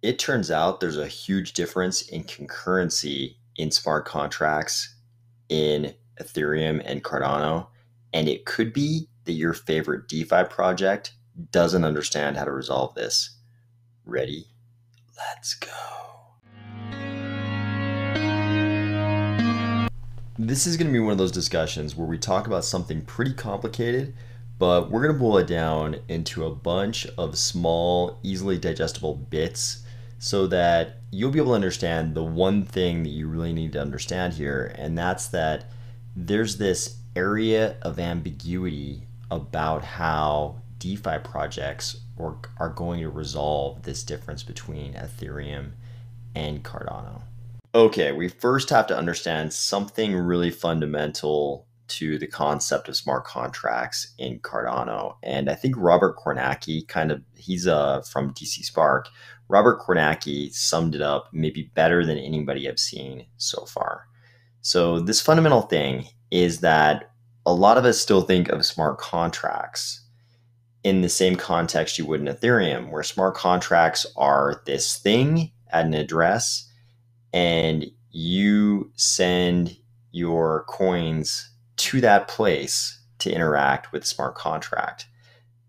It turns out there's a huge difference in concurrency in smart contracts in Ethereum and Cardano, and it could be that your favorite DeFi project doesn't understand how to resolve this. Ready? Let's go. This is going to be one of those discussions where we talk about something pretty complicated, but we're going to boil it down into a bunch of small, easily digestible bits so that you'll be able to understand the one thing that you really need to understand here, and that's that there's this area of ambiguity about how DeFi projects are going to resolve this difference between Ethereum and Cardano. Okay, we first have to understand something really fundamental to the concept of smart contracts in Cardano. And I think Robert Kornacki he's from DC Spark. Robert Kornacki summed it up maybe better than anybody I've seen so far. So this fundamental thing is that a lot of us still think of smart contracts in the same context you would in Ethereum, where smart contracts are this thing at an address, and you send your coins to that place to interact with the smart contract.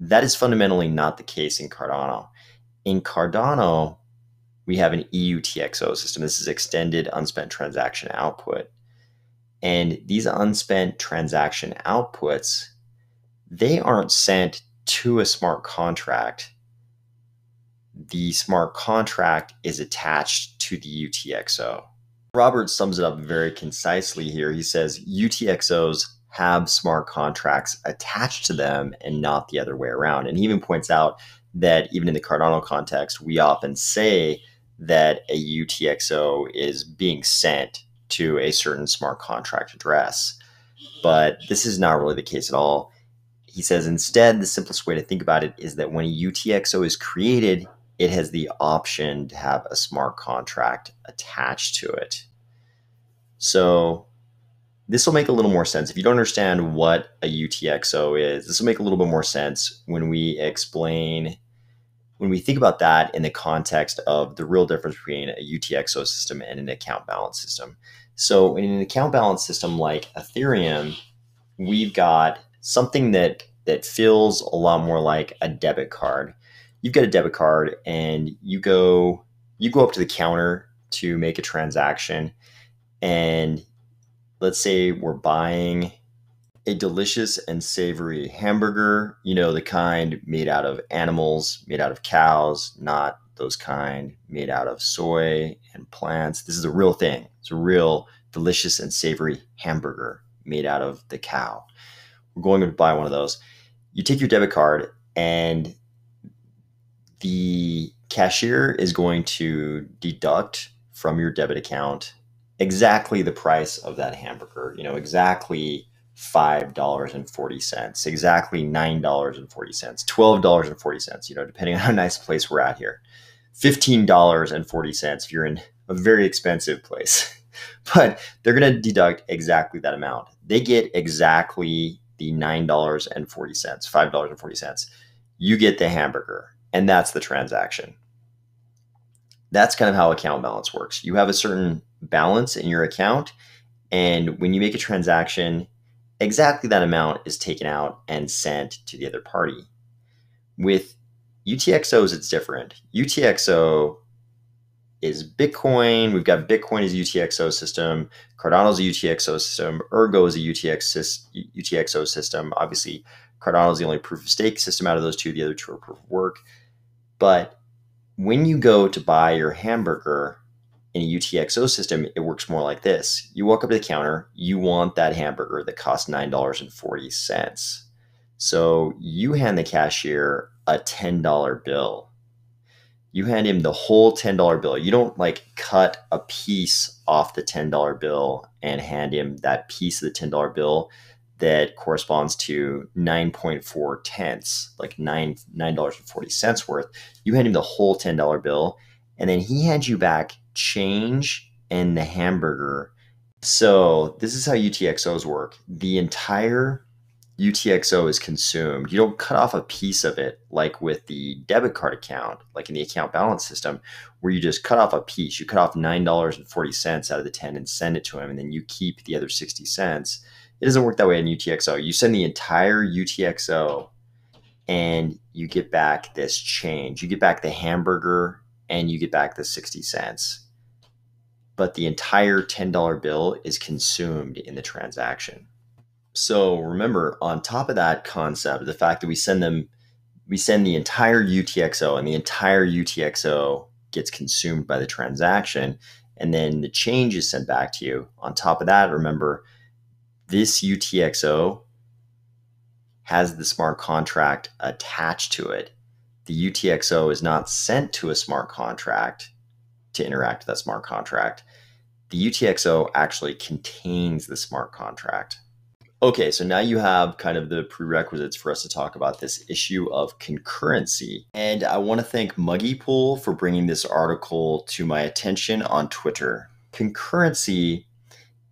That is fundamentally not the case in Cardano. In Cardano, we have an eUTxO system. This is extended unspent transaction output. And these unspent transaction outputs, they aren't sent to a smart contract. The smart contract is attached to the eUTxO. Robert sums it up very concisely here. He says eUTxOs have smart contracts attached to them and not the other way around. And he even points out that even in the Cardano context, we often say that a eUTxO is being sent to a certain smart contract address. But this is not really the case at all. He says instead, the simplest way to think about it is that when a eUTxO is created, it has the option to have a smart contract attached to it. So this will make a little more sense. If you don't understand what a eUTxO is, this will make a little bit more sense when we think about that in the context of the real difference between a eUTxO system and an account balance system. So in an account balance system like Ethereum, we've got something that feels a lot more like a debit card. You've got a debit card and you go up to the counter to make a transaction, and let's say we're buying a delicious and savory hamburger, the kind made out of animals, made out of cows, not those kind made out of soy and plants. This is a real thing. It's a real delicious and savory hamburger made out of the cow. We're going to buy one of those. You take your debit card and the cashier is going to deduct from your debit account exactly the price of that hamburger, exactly $5.40, exactly $9.40, $12.40, depending on how nice place we're at here. $15.40 if you're in a very expensive place. But they're going to deduct exactly that amount. They get exactly the $9.40, $5.40. You get the hamburger, and that's the transaction. That's kind of how account balance works. You have a certain balance in your account, and when you make a transaction, exactly that amount is taken out and sent to the other party. With UTXOs, it's different. UTXO is Bitcoin. We've got Bitcoin as a UTXO system. Cardano's a UTXO system. Ergo is a UTXO system. Obviously, Cardano is the only proof of stake system out of those two. The other two are proof of work. But when you go to buy your hamburger in a UTXO system, it works more like this. You walk up to the counter. You want that hamburger that costs $9.40. So you hand the cashier a $10 bill. You hand him the whole $10 bill. You don't cut a piece off the $10 bill and hand him that piece of the $10 bill that corresponds to 9.4 tenths, like $9.40 worth. You hand him the whole $10 bill, and then he hands you back change and the hamburger. So this is how UTXOs work. The entire UTXO is consumed, you don't cut off a piece of it like with the debit card account, like in the account balance system, where you just cut off a piece. You cut off $9.40 out of the 10 and send it to him, and then you keep the other 60 cents. It doesn't work that way in UTXO. You send the entire UTXO and you get back this change. You get back the hamburger and you get back the 60 cents. But the entire $10 bill is consumed in the transaction. So remember, on top of that concept, the fact that we send the entire UTXO and the entire UTXO gets consumed by the transaction, and then the change is sent back to you. On top of that, remember, this UTXO has the smart contract attached to it. The UTXO is not sent to a smart contract to interact with that smart contract. The UTXO actually contains the smart contract. Okay, so now you have kind of the prerequisites for us to talk about this issue of concurrency. And I want to thank Muggypool for bringing this article to my attention on Twitter. Concurrency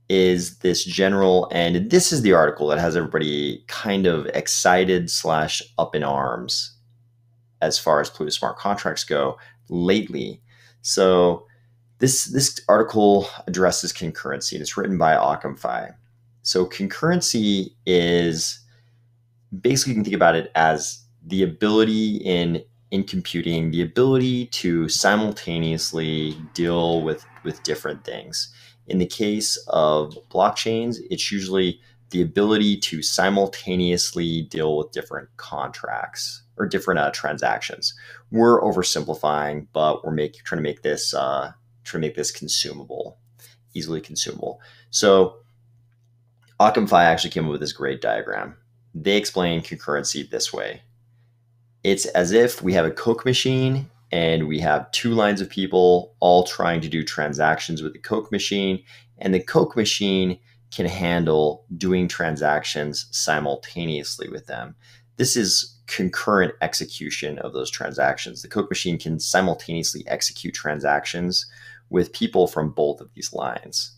is this general, and this is the article that has everybody kind of excited / up in arms as far as Pluto smart contracts go lately. So this article addresses concurrency, and it's written by Occamfi. So concurrency is basically, you can think about it as the ability in computing, the ability to simultaneously deal with different things. In the case of blockchains, it's usually the ability to simultaneously deal with different contracts or different transactions. We're oversimplifying, but we're trying to make this consumable, easily consumable. So Occamfi actually came up with this great diagram. They explain concurrency this way. It's as if we have a Coke machine and we have two lines of people all trying to do transactions with the Coke machine, and the Coke machine can handle doing transactions simultaneously with them. This is concurrent execution of those transactions. The Coke machine can simultaneously execute transactions with people from both of these lines.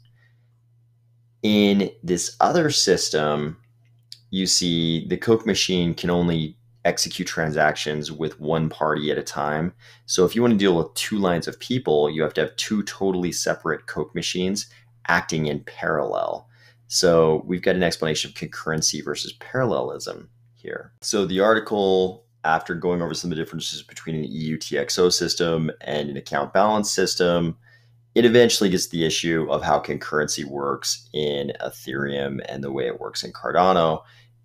In this other system, you see the Coke machine can only execute transactions with one party at a time. So if you want to deal with two lines of people, you have to have two totally separate Coke machines acting in parallel. So we've got an explanation of concurrency versus parallelism here. So the article, after going over some of the differences between an eUTxO system and an account balance system, it eventually gets the issue of how concurrency works in Ethereum and the way it works in Cardano.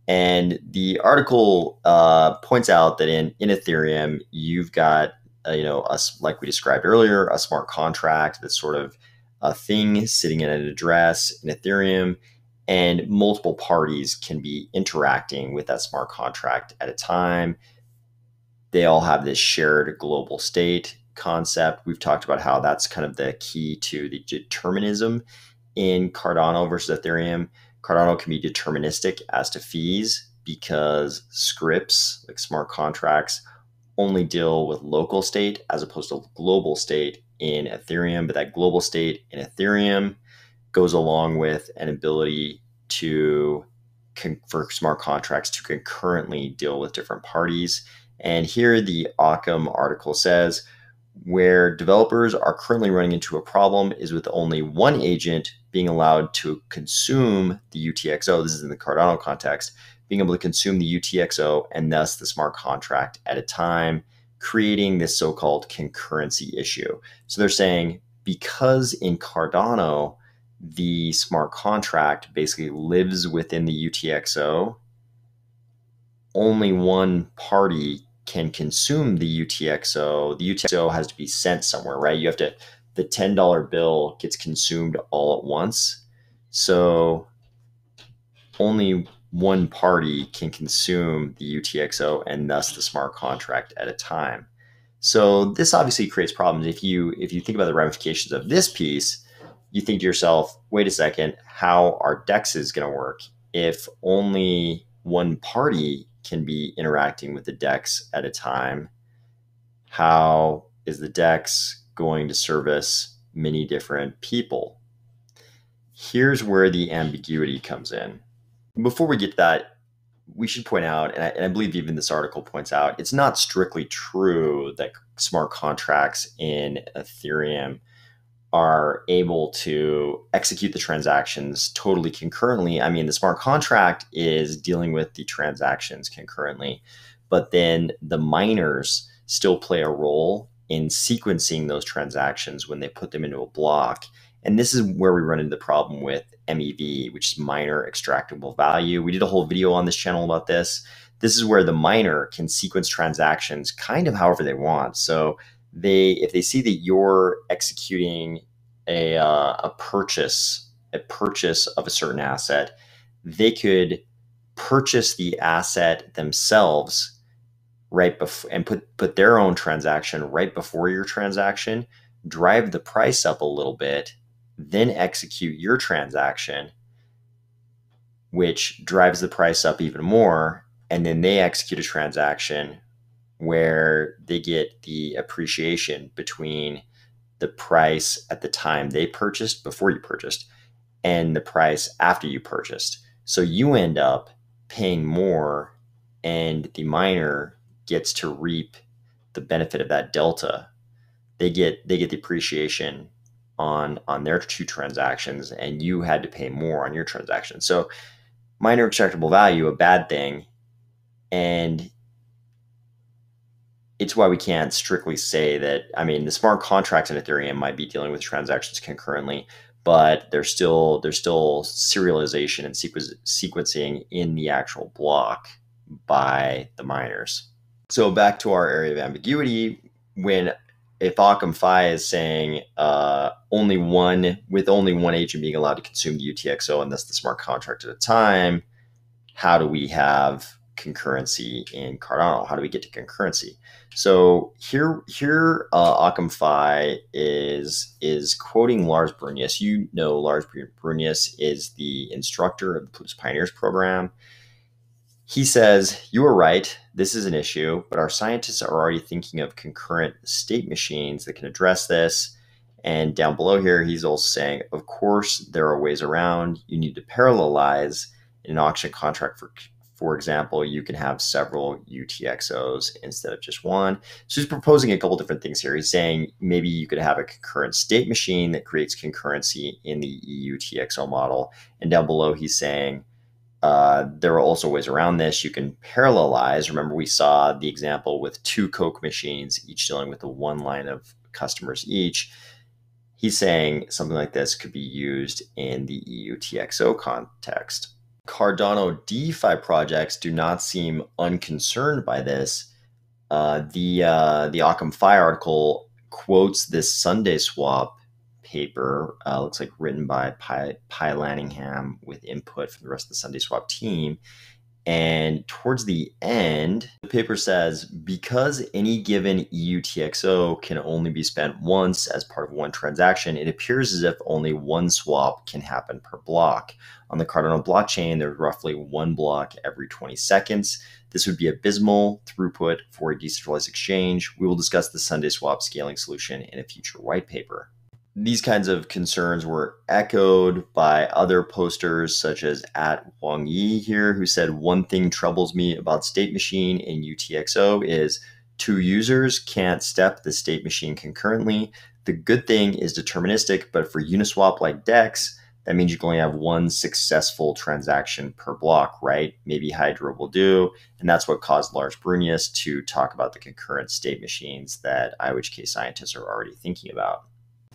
And the article points out that in Ethereum, you've got, like we described earlier, a smart contract that's sort of a thing sitting in an address in Ethereum, and multiple parties can be interacting with that smart contract at a time. They all have this shared global state concept. We've talked about how that's kind of the key to the determinism in Cardano versus Ethereum. Cardano can be deterministic as to fees because scripts, like smart contracts, only deal with local state as opposed to global state in Ethereum. But that global state in Ethereum goes along with an ability for smart contracts to concurrently deal with different parties. And here the Occam article says, where developers are currently running into a problem is with only one agent being allowed to consume the UTXO. This is in the Cardano context, being able to consume the UTXO and thus the smart contract at a time, creating this so-called concurrency issue. So they're saying because in Cardano, the smart contract basically lives within the UTXO, only one party can consume the UTXO. The UTXO has to be sent somewhere, right? The $10 bill gets consumed all at once. So only one party can consume the UTXO and thus the smart contract at a time. So this obviously creates problems. If you think about the ramifications of this piece, you think to yourself, wait a second, how are DEXs going to work if only one party can be interacting with the DEX at a time? How is the DEX going to service many different people? Here's where the ambiguity comes in. Before we get to that, we should point out, and I believe even this article points out, it's not strictly true that smart contracts in Ethereum are able to execute the transactions totally concurrently. I mean, the smart contract is dealing with the transactions concurrently, but then the miners still play a role in sequencing those transactions when they put them into a block. And this is where we run into the problem with MEV, which is miner extractable value. We did a whole video on this channel about this. This is where the miner can sequence transactions kind of however they want. So if they see that you're executing a purchase of a certain asset, they could purchase the asset themselves right before and put their own transaction right before your transaction, drive the price up a little bit, then execute your transaction, which drives the price up even more, and then they execute a transaction where they get the appreciation between the price at the time they purchased, before you purchased, and the price after you purchased. So you end up paying more, and the miner gets to reap the benefit of that delta. They get the appreciation on their two transactions, and you had to pay more on your transaction. So miner extractable value, a bad thing, and it's why we can't strictly say that. I mean, the smart contracts in Ethereum might be dealing with transactions concurrently, but there's still serialization and sequencing in the actual block by the miners. So back to our area of ambiguity, when if Occam Phi is saying only one agent being allowed to consume the eUTxO, and thus the smart contract at a time, how do we have concurrency in Cardano? How do we get to concurrency? So here, Occam Phi is quoting Lars Brunius. You know, Lars Brunius is the instructor of the Plutus Pioneers program. He says, "You are right, this is an issue, but our scientists are already thinking of concurrent state machines that can address this." And down below here, he's also saying, of course, there are ways around. You need to parallelize in an auction contract. For example, you can have several eUTxOs instead of just one. So he's proposing a couple different things here. He's saying maybe you could have a concurrent state machine that creates concurrency in the eUTxO model. And down below, he's saying there are also ways around this. You can parallelize. Remember, we saw the example with two Coke machines, each dealing with the one line of customers each. He's saying something like this could be used in the eUTxO context. Cardano DeFi projects do not seem unconcerned by this. The Occam Phi article quotes this Sunday Swap paper, looks like written by Pi Lanningham with input from the rest of the Sunday Swap team. And towards the end, the paper says, because any given eUTxO can only be spent once as part of one transaction, it appears as if only one swap can happen per block. On the Cardano blockchain, there's roughly one block every 20 seconds. This would be abysmal throughput for a decentralized exchange. We will discuss the Sunday Swap scaling solution in a future white paper. These kinds of concerns were echoed by other posters such as @WangYi here, who said, one thing troubles me about state machine in eUTxO is two users can't step the state machine concurrently. The good thing is deterministic, but for Uniswap like DEX, that means you can only have one successful transaction per block, right? Maybe Hydra will do. And that's what caused Lars Brunius to talk about the concurrent state machines that eUTxO scientists are already thinking about.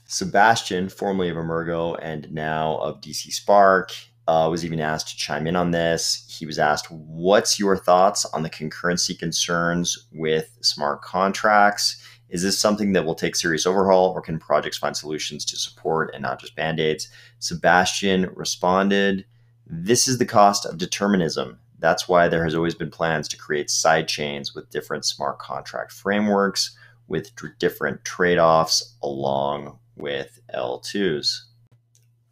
Sebastien, formerly of Ergo and now of DC Spark, was even asked to chime in on this. He was asked, what's your thoughts on the concurrency concerns with smart contracts? Is this something that will take serious overhaul, or can projects find solutions to support and not just band-aids? Sebastien responded, this is the cost of determinism. That's why there has always been plans to create side chains with different smart contract frameworks with different trade-offs along with L2s.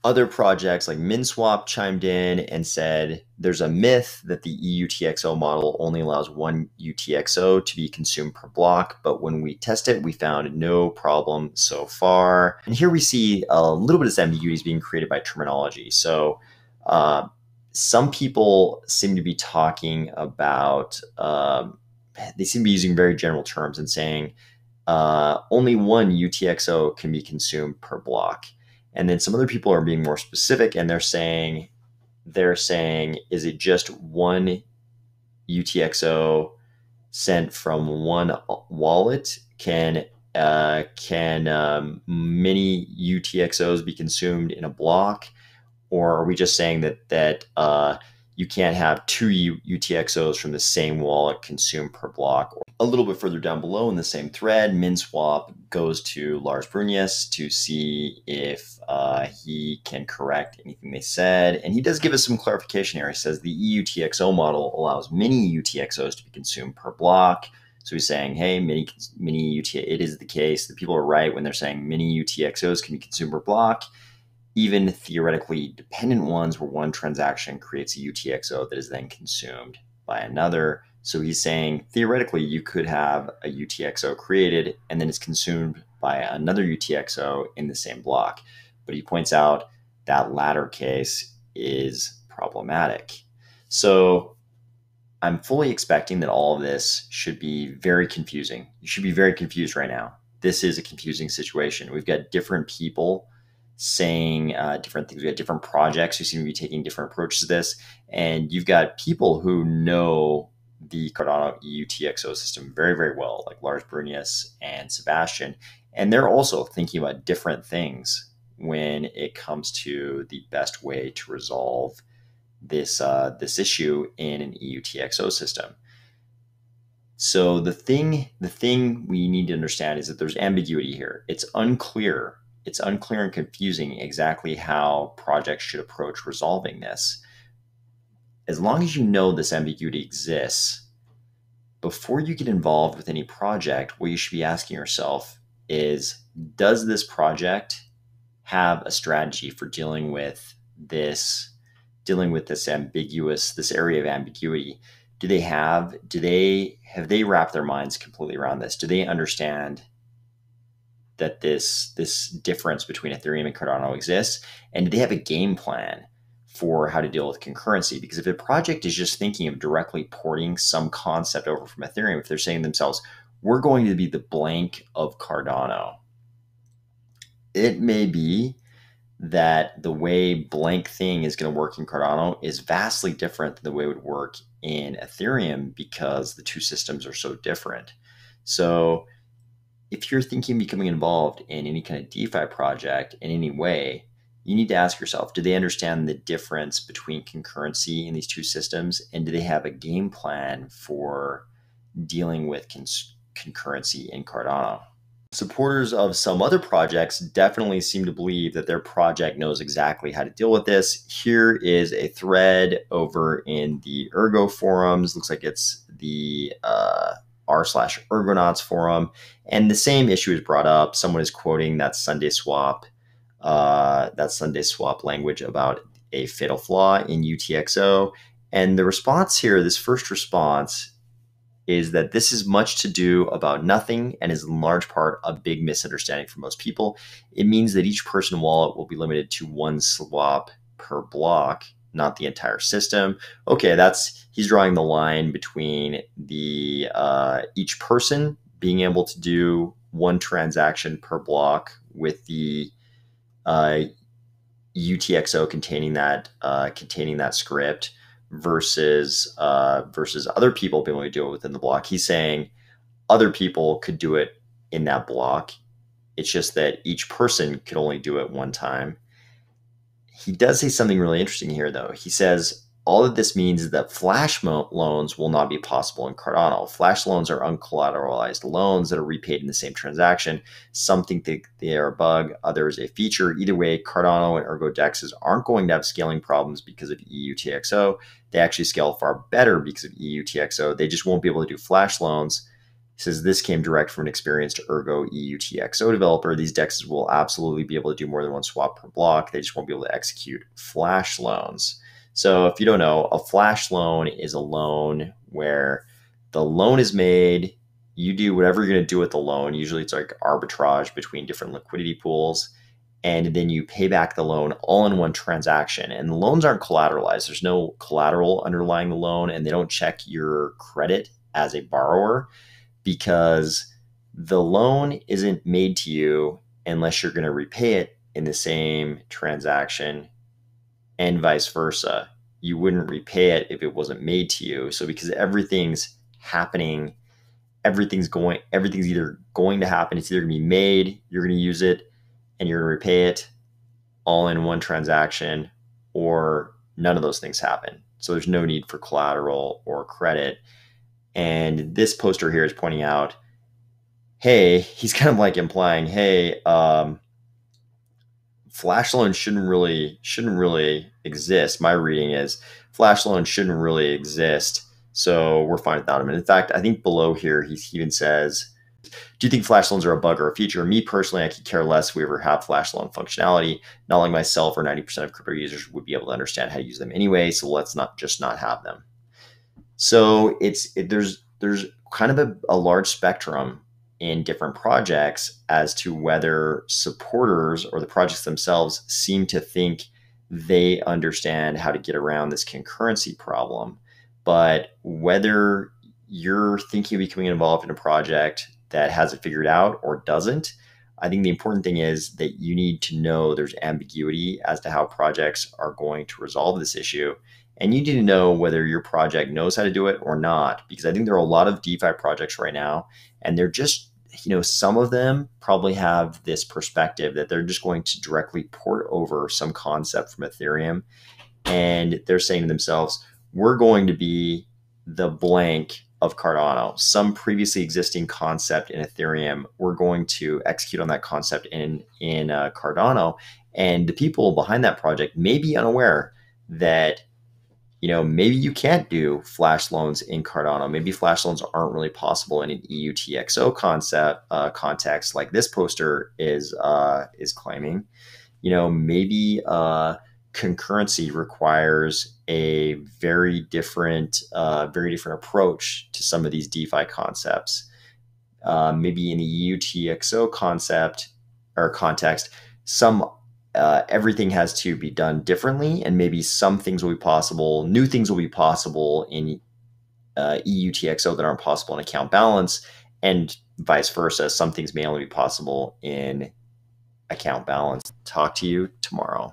Other projects like MinSwap chimed in and said there's a myth that the eUTxO model only allows one UTXO to be consumed per block, but when we test it, we found no problem so far. And here we see a little bit of ambiguities being created by terminology. So some people seem to be talking about, they seem to be using very general terms and saying only one eUTxO can be consumed per block. And then some other people are being more specific, and they're saying, is it just one eUTxO sent from one wallet? Can many eUTxOs be consumed in a block? Or are we just saying that you can't have two eUTxOs from the same wallet consumed per block? A little bit further down below in the same thread, MinSwap goes to Lars to see if he can correct anything they said. And he does give us some clarification here. He says the eUTxO model allows many eUTxOs to be consumed per block. So he's saying, hey, it is the case. The people are right when they're saying many eUTxOs can be consumed per block. Even theoretically dependent ones where one transaction creates a eUTxO that is then consumed by another. So he's saying theoretically you could have a eUTxO created and then it's consumed by another eUTxO in the same block. But he points out that latter case is problematic. So I'm fully expecting that all of this should be very confusing. You should be very confused right now. This is a confusing situation. We've got different people saying different things. We have different projects who seem to be taking different approaches to this. And you've got people who know the Cardano eUTxO system very, very well, like Lars and Sebastien. And they're also thinking about different things when it comes to the best way to resolve this, issue in an eUTxO system. So the thing we need to understand is that there's ambiguity here. It's unclear and confusing exactly how projects should approach resolving this. As long as you know this ambiguity exists, before you get involved with any project, what you should be asking yourself is, does this project have a strategy for dealing with this area of ambiguity? Have they wrapped their minds completely around this? Do they understand that this difference between Ethereum and Cardano exists? And do they have a game plan for how to deal with concurrency? Because if a project is just thinking of directly porting some concept over from Ethereum, if they're saying to themselves, we're going to be the blank of Cardano, it may be that the way blank thing is going to work in Cardano is vastly different than the way it would work in Ethereum, because the two systems are so different. So if you're thinking of becoming involved in any kind of DeFi project in any way, you need to ask yourself, do they understand the difference between concurrency in these two systems? And do they have a game plan for dealing with concurrency in Cardano? Supporters of some other projects definitely seem to believe that their project knows exactly how to deal with this. Here is a thread over in the Ergo forums. Looks like it's the r/Ergonauts forum. And the same issue is brought up. Someone is quoting that Sunday swap language about a fatal flaw in eUTxO. And the response here, this first response, is that this is much to do about nothing and is in large part a big misunderstanding for most people. It means that each person wallet will be limited to one swap per block, not the entire system. Okay, he's drawing the line between the each person being able to do one transaction per block with the eUTxO containing that script, versus other people being able to do it within the block. He's saying other people could do it in that block. It's just that each person could only do it one time. He does say something really interesting here, though. He says all of this means is that flash loans will not be possible in Cardano. Flash loans are uncollateralized loans that are repaid in the same transaction. Some think they are a bug, others a feature. Either way, Cardano and Ergo dexes aren't going to have scaling problems because of eUTxO. They actually scale far better because of eUTxO. They just won't be able to do flash loans. He says this came direct from an experienced Ergo eUTxO developer. These dexes will absolutely be able to do more than one swap per block. They just won't be able to execute flash loans. So if you don't know, a flash loan is a loan where the loan is made, you do whatever you're going to do with the loan. Usually it's like arbitrage between different liquidity pools. and then you pay back the loan all in one transaction. And the loans aren't collateralized. There's no collateral underlying the loan, and they don't check your credit as a borrower because the loan isn't made to you unless you're going to repay it in the same transaction, and vice versa. You wouldn't repay it if it wasn't made to you. So because everything's happening, everything's either going to happen, it's either going to be made, you're going to use it, and you're going to repay it all in one transaction, or none of those things happen. So there's no need for collateral or credit. And this poster here is pointing out, hey, he's kind of like implying, hey, flash loans shouldn't really exist. My reading is flash loans shouldn't really exist. So we're fine without them. And in fact, I think below here, he even says, do you think flash loans are a bug or a feature? Me personally, I could care less if we ever have flash loan functionality. Not like myself or 90% of crypto users would be able to understand how to use them anyway. So let's not have them. So there's kind of a large spectrum in different projects as to whether supporters or the projects themselves seem to think they understand how to get around this concurrency problem. But whether you're thinking of becoming involved in a project that has it figured out or doesn't, I think the important thing is that you need to know there's ambiguity as to how projects are going to resolve this issue. And you need to know whether your project knows how to do it or not, because I think there are a lot of DeFi projects right now, and they're just, some of them probably have this perspective that they're just going to directly port over some concept from Ethereum. And they're saying to themselves, we're going to be the blank of Cardano, some previously existing concept in Ethereum. We're going to execute on that concept in Cardano. And the people behind that project may be unaware that maybe you can't do flash loans in Cardano. Maybe flash loans aren't really possible in an eUTxO context like this poster is claiming. Maybe concurrency requires a very different approach to some of these DeFi concepts. Maybe in the eUTxO concept or context, everything has to be done differently, and maybe some things will be possible. New things will be possible in eUTxO that aren't possible in account balance, and vice versa. Some things may only be possible in account balance. Talk to you tomorrow.